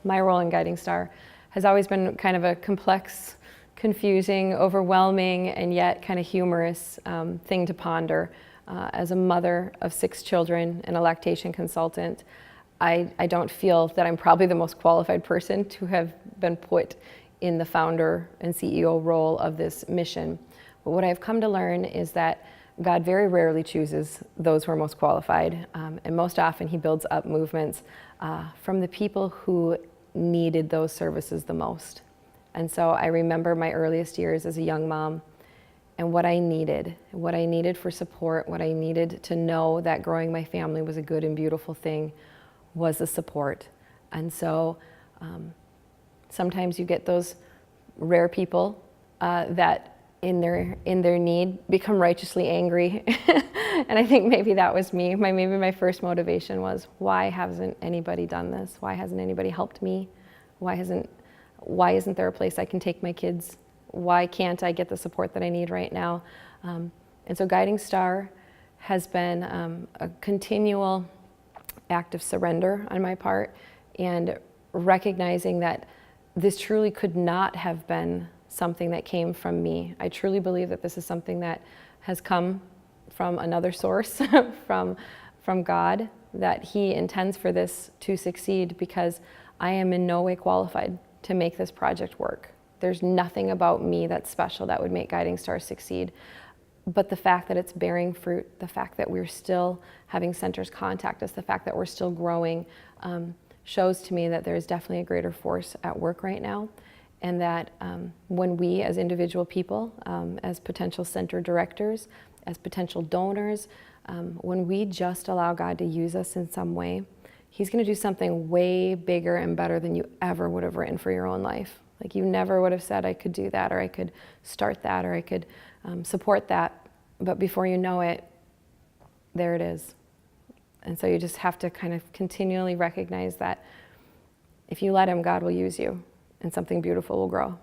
my role in Guiding Star has always been kind of a complex, confusing, overwhelming, and yet kind of humorous thing to ponder. As a mother of 6 children and a lactation consultant, I don't feel that I'm probably the most qualified person to have been put in the founder and CEO role of this mission. But what I've come to learn is that God very rarely chooses those who are most qualified, and most often He builds up movements from the people who needed those services the most. And so I remember my earliest years as a young mom and what I needed for support, what I needed to know that growing my family was a good and beautiful thing was the support. And so sometimes you get those rare people that in their need become righteously angry. And I think maybe that was me. Maybe my first motivation was, why hasn't anybody done this? Why hasn't anybody helped me? Why isn't there a place I can take my kids? Why can't I get the support that I need right now? And so Guiding Star has been a continual act of surrender on my part, and recognizing that this truly could not have been something that came from me. I truly believe that this is something that has come from another source, from God, that He intends for this to succeed, because I am in no way qualified to make this project work. There's nothing about me that's special that would make Guiding Star succeed. But the fact that it's bearing fruit, the fact that we're still having centers contact us, the fact that we're still growing, shows to me that there's definitely a greater force at work right now. And that when we as individual people, as potential center directors, as potential donors, when we just allow God to use us in some way, He's going to do something way bigger and better than you ever would have written for your own life. Like, you never would have said, I could do that, or I could start that, or I could support that. But before you know it, there it is. And so you just have to kind of continually recognize that if you let Him, God will use you, and something beautiful will grow.